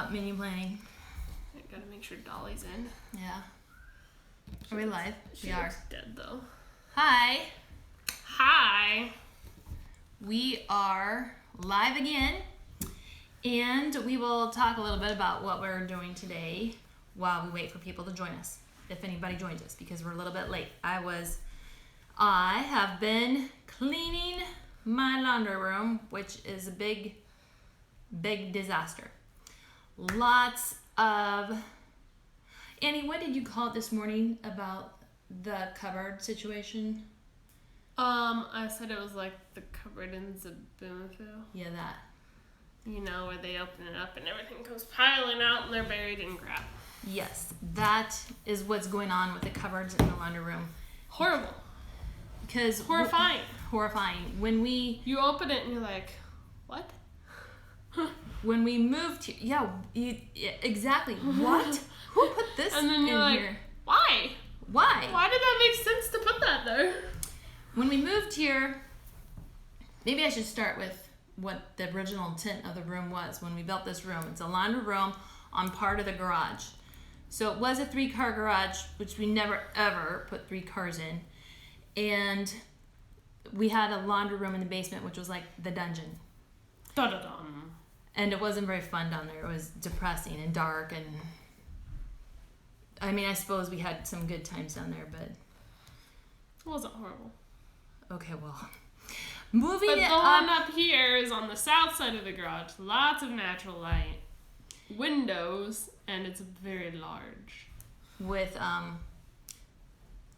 about menu planning. I gotta make sure Dolly's in. Yeah. Are we live? She looks dead though. Hi. Hi. We are live again, and we will talk a little bit about what we're doing today while we wait for people to join us, if anybody joins us, because we're a little bit late. I have been cleaning my laundry room, which is a big disaster. Lots of... Annie, what did you call it this morning about the cupboard situation? I said it was like the cupboard in Zaboomafoo. Yeah, that. You know, where they open it up and everything comes piling out and they're buried in crap. Yes, that is what's going on with the cupboards in the laundry room. Horrible. Because horrifying. When we... You open it and you're like, what? When we moved here... Yeah, exactly. What? Who put this and then you're in like, here? Why? Why? Why did that make sense to put that there? When we moved here... Maybe I should start with what the original intent of the room was when we built this room. It's a laundry room on part of the garage. So it was a 3-car garage, which we never ever put 3 cars in. And we had a laundry room in the basement, which was like the dungeon. Da-da-dum. And it wasn't very fun down there. It was depressing and dark, and I mean, I suppose we had some good times down there, but it wasn't horrible. Okay, well, moving but it the up. one up here is on the south side of the garage. Lots of natural light, windows, and it's very large. With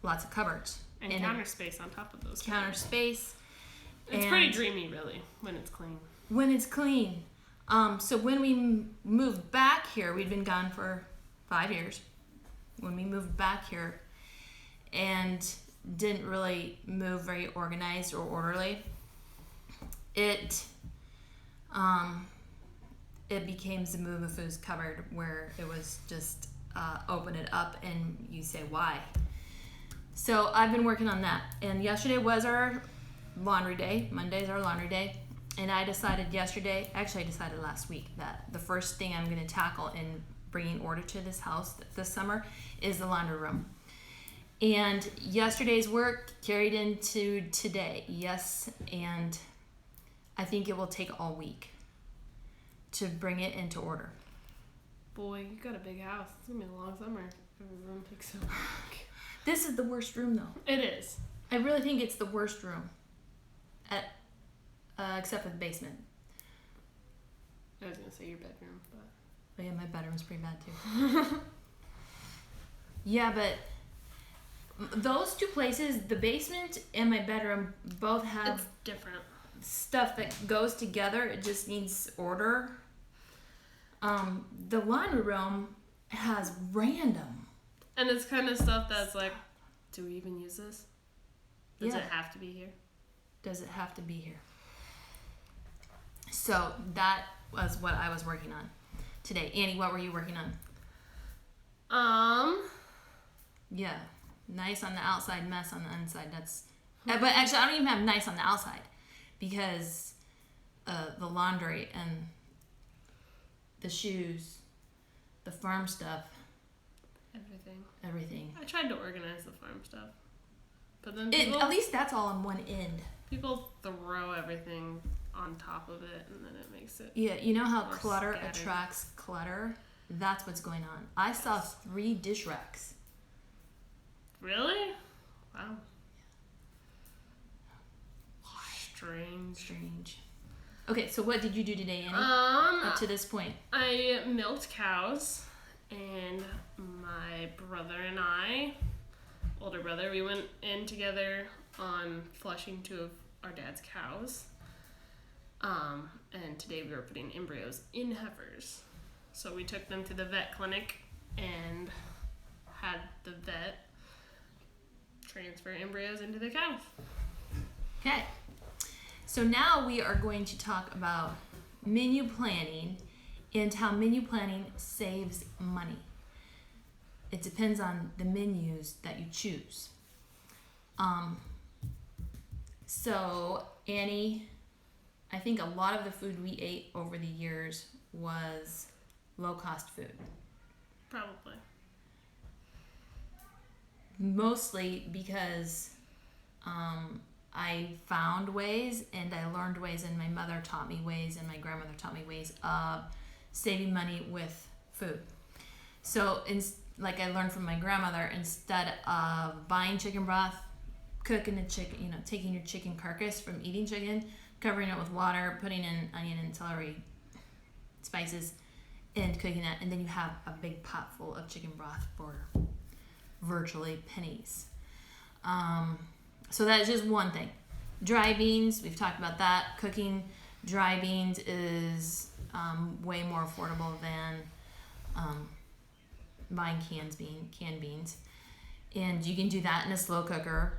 lots of cupboards. And counter space on top of those. Counter space. It's pretty dreamy, really, when it's clean. When it's clean. So when we moved back here, we'd been gone for 5 years. When we moved back here and didn't really move very organized or orderly, it became Zaboomafoo's cupboard, where it was just open it up and you say why. So I've been working on that, and yesterday was our laundry day. Monday's our laundry day, and I decided yesterday, actually I decided last week, that the first thing I'm going to tackle in bringing order to this house this summer is the laundry room. And yesterday's work carried into today, yes, and I think it will take all week to bring it into order. Boy, you got a big house. It's going to be a long summer if every room takes so long. This is the worst room, though. It is. I really think it's the worst room, except for the basement. I was going to say your bedroom, but... Oh, yeah, my bedroom's pretty bad, too. Yeah, but those two places, the basement and my bedroom, both have... It's different. Stuff that goes together. It just needs order. The laundry room has random. And it's kind of stuff that's like, do we even use this? Does Yeah. it have to be here? Does it have to be here? So that was what I was working on today. Annie, what were you working on? Yeah, nice on the outside, mess on the inside. That's, but actually I don't even have nice on the outside, because the laundry and the shoes, the farm stuff. Everything. I tried to organize the farm stuff. But then At least that's all on one end. People throw everything on top of it, and then it makes it... Yeah, you know how clutter scattered. attracts clutter? That's what's going on. I saw 3 dish racks. Really? Wow. Strange. Okay, so what did you do today, Annie? Up to this point. I milked cows, and my brother and I, older brother, we went in together on flushing 2 of our dad's cows. And today we were putting embryos in heifers. So we took them to the vet clinic and had the vet transfer embryos into the cows. Okay. So now we are going to talk about menu planning and how menu planning saves money. It depends on the menus that you choose. So Annie, I think a lot of the food we ate over the years was low cost food? Probably. Mostly because I found ways and I learned ways, and my mother taught me ways, and my grandmother taught me ways of saving money with food. So, like I learned from my grandmother, instead of buying chicken broth, cooking the chicken, taking your chicken carcass from eating chicken, covering it with water, putting in onion and celery, spices, and cooking that, and then you have a big pot full of chicken broth for virtually pennies. So that's just one thing. Dry beans, we've talked about that. Cooking dry beans is way more affordable than buying canned beans. And you can do that in a slow cooker.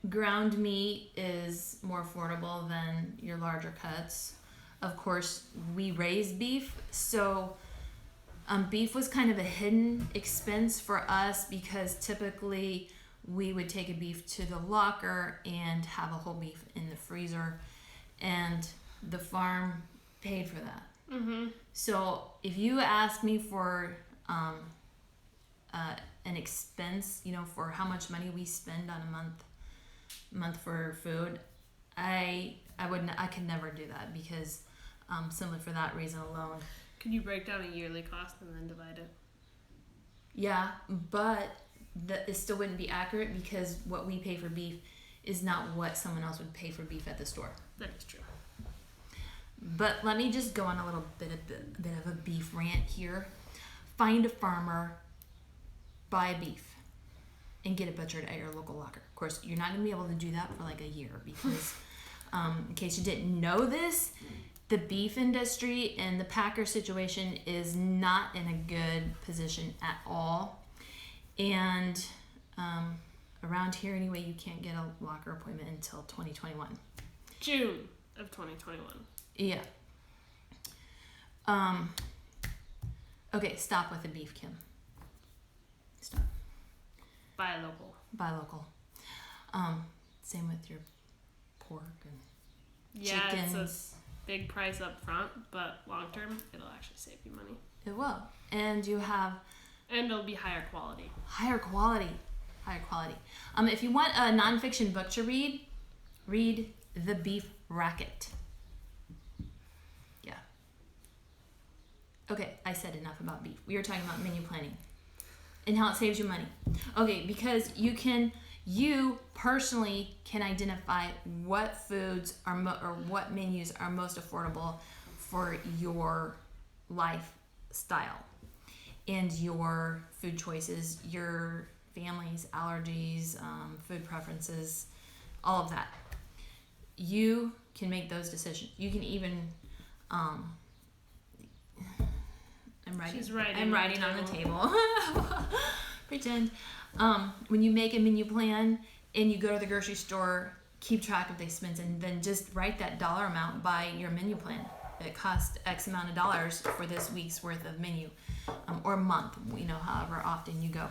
Ground meat is more affordable than your larger cuts. Of course, we raise beef, so beef was kind of a hidden expense for us because typically we would take a beef to the locker and have a whole beef in the freezer, and the farm paid for that. Mm-hmm. So if you ask me for an expense, for how much money we spend on a month for food, I could never do that because simply for that reason alone. Could you break down a yearly cost and then divide it? Yeah, but it still wouldn't be accurate because what we pay for beef is not what someone else would pay for beef at the store. That is true. But let me just go on a little bit of a beef rant here. Find a farmer, buy a beef, and get it butchered at your local locker. Of course, you're not going to be able to do that for like a year because, in case you didn't know this, the beef industry and the packer situation is not in a good position at all. And around here anyway, you can't get a locker appointment until 2021. June of 2021. Yeah. Okay, stop with the beef, Kim. Stop. Buy local. Buy local. Same with your pork and Yeah, chicken. it's a big price up front, but long term, it'll actually save you money. It will. And you have And it'll be higher quality. higher quality. If you want a nonfiction book to read The Beef Racket. Yeah. Okay, I said enough about beef. We were talking about menu planning and how it saves you money. Okay, because you personally can identify what foods are or what menus are most affordable for your lifestyle and your food choices, your family's allergies, food preferences, all of that. You can make those decisions. You can even She's writing I'm writing on the table. Pretend. When you make a menu plan and you go to the grocery store, keep track of the expense and then just write that dollar amount by your menu plan. It costs X amount of dollars for this week's worth of menu, or month, however often you go.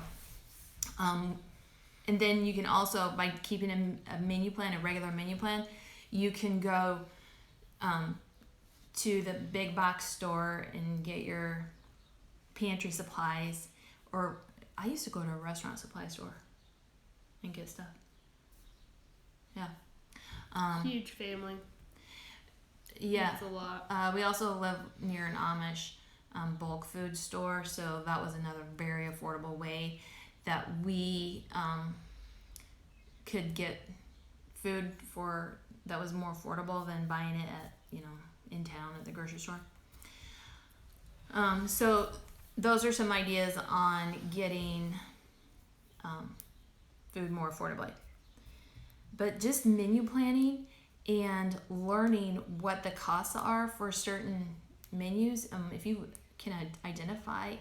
And then you can also, by keeping a menu plan, a regular menu plan, you can go to the big box store and get your pantry supplies, or I used to go to a restaurant supply store and get stuff. Yeah. Huge family. Yeah. That's a lot. We also live near an Amish bulk food store, so that was another very affordable way that we could get food for that was more affordable than buying it at in town at the grocery store. So those are some ideas on getting food more affordably. But just menu planning and learning what the costs are for certain menus, if you can identify,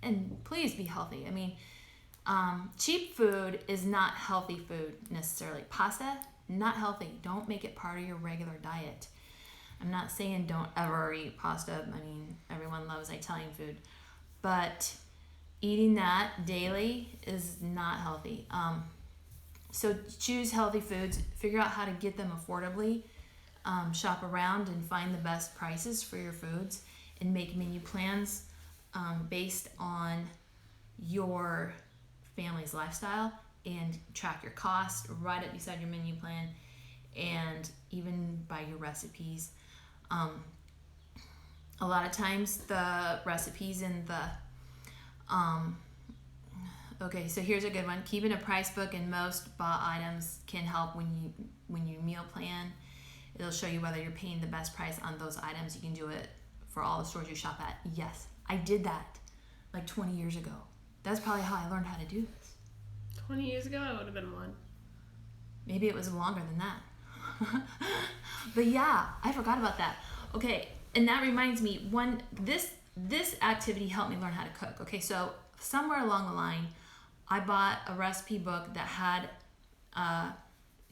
and please be healthy. I mean, cheap food is not healthy food necessarily. Pasta, not healthy. Don't make it part of your regular diet. I'm not saying don't ever eat pasta. I mean, everyone loves Italian food. But eating that daily is not healthy. So choose healthy foods. Figure out how to get them affordably. shop around and find the best prices for your foods and make menu plans based on your family's lifestyle and track your cost right up beside your menu plan and even by your recipes. A lot of times the recipes in the okay, so here's a good one. Keeping a price book in most bought items can help when you meal plan. It'll show you whether you're paying the best price on those items. You can do it for all the stores you shop at. Yes, I did that like 20 years ago. That's probably how I learned how to do this. 20 years ago, I would have been 1. Maybe it was longer than that. But yeah, I forgot about that. Okay, and that reminds me, this activity helped me learn how to cook. Okay, so somewhere along the line, I bought a recipe book that had a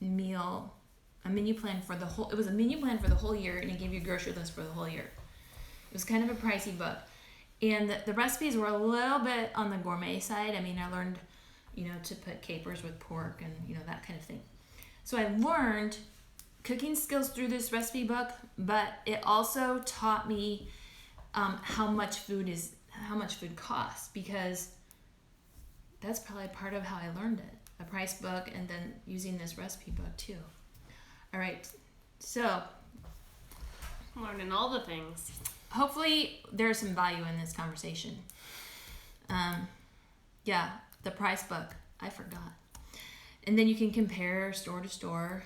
menu plan for the whole. It was a menu plan for the whole year, and it gave you a grocery list for the whole year. It was kind of a pricey book, and the recipes were a little bit on the gourmet side. I mean, I learned, to put capers with pork and that kind of thing. So I learned cooking skills through this recipe book, but it also taught me how much food costs, because that's probably part of how I learned it. A price book and then using this recipe book too. All right, so Learning all the things. hopefully there's some value in this conversation. Yeah, the price book, I forgot. And then you can compare store to store.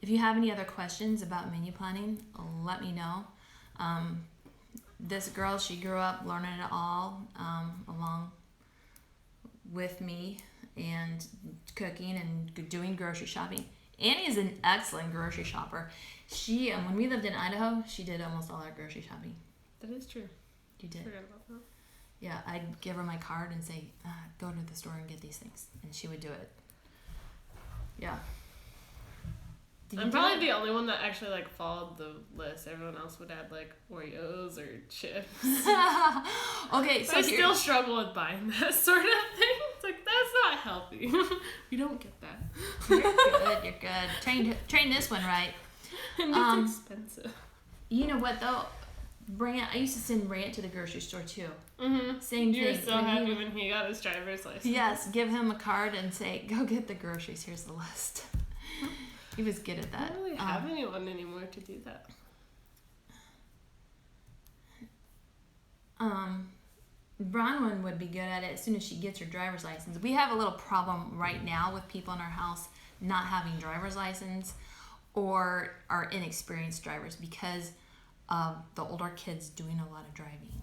If you have any other questions about menu planning, let me know. This girl, she grew up learning it all along with me and cooking and doing grocery shopping. Annie is an excellent grocery shopper. She, when we lived in Idaho, she did almost all our grocery shopping. That is true. You did. Forgot about that. Yeah, I'd give her my card and say, go to the store and get these things. And she would do it. Yeah. Did you I'm do probably it? the only one that actually followed the list. Everyone else would add Oreos or chips. Okay, so I still struggle with buying that sort of thing. It's that's not healthy. We don't get that. You're good. You're good. Train this one right. And it's expensive. You know what though? I used to send Brant to the grocery store too. Mm-hmm. Same You were thing. so happy when he got his driver's license. Yes, give him a card and say, go get the groceries. Here's the list. He was good at I that. don't really have anyone anymore to do that. Bronwyn would be good at it as soon as she gets her driver's license. We have a little problem right now with people in our house not having driver's license or are inexperienced drivers because of the older kids doing a lot of driving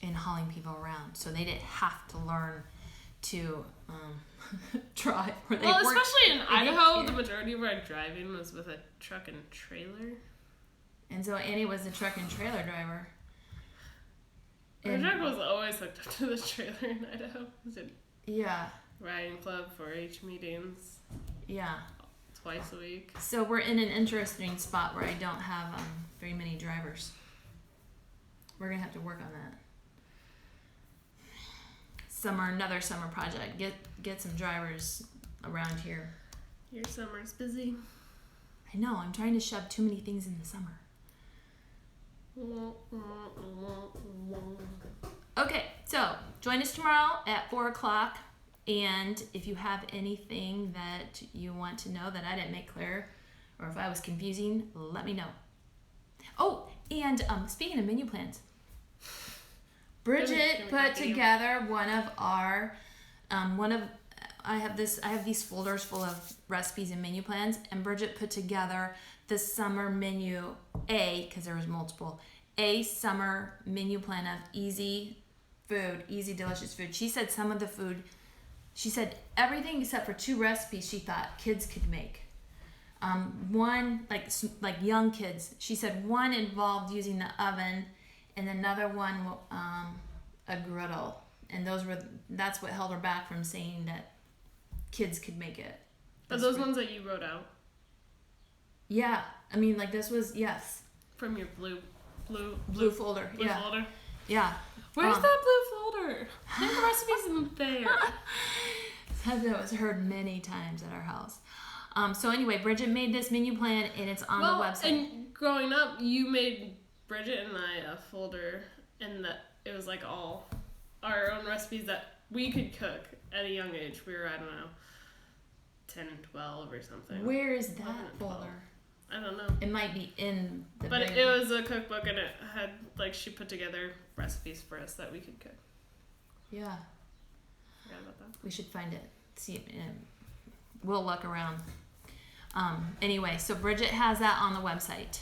and hauling people around. So they didn't have to learn to drive. Well, especially in Idaho, the majority of our driving was with a truck and trailer. And so Annie was the truck and trailer driver. Our truck was always hooked up to the trailer in Idaho. We did Yeah. riding club, 4-H meetings. Yeah. Twice a week. So we're in an interesting spot where I don't have very many drivers. We're gonna have to work on that. Another summer project. Get some drivers around here. Your summer's busy. I know. I'm trying to shove too many things in the summer. Okay, so join us tomorrow at 4:00. And if you have anything that you want to know that I didn't make clear, or if I was confusing, let me know. Oh, and speaking of menu plans, Bridget put together one of our, I have these folders full of recipes and menu plans, and Bridget put together the summer menu because there was multiple, a summer menu plan of easy food, easy delicious food. She said some of the food, she said everything except for 2 recipes she thought kids could make. One, like young kids, she said one involved using the oven, and another one, a griddle. And that's what held her back from saying that kids could make it. Are those ones that you wrote out? Yeah, I mean, this was, yes. From your blue folder. Blue Yeah. folder? Yeah. Where's that blue folder? I think the recipe's in there. That was heard many times at our house. So anyway, Bridget made this menu plan, and it's on the website. And growing up, you made Bridget and I a folder, and that it was like all our own recipes that we could cook at a young age. We were, I don't know, 10 and 12 or something. Where is 11 that and 12. folder? I don't know. It might be in the. But it was a cookbook, and it had, like, she put together recipes for us that we could cook. Yeah, Forgot about that. we should find it. See it. We'll look around. Anyway, so Bridget has that on the website.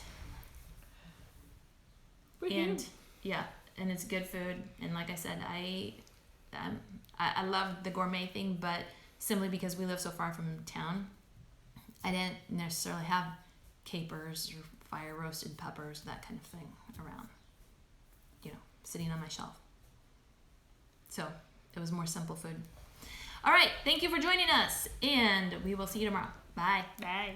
And yeah, and it's good food. And like I said, I love the gourmet thing, but simply because we live so far from town, I didn't necessarily have capers or fire roasted peppers, that kind of thing around, sitting on my shelf. So it was more simple food. All right, thank you for joining us, and we will see you tomorrow. Bye. Bye.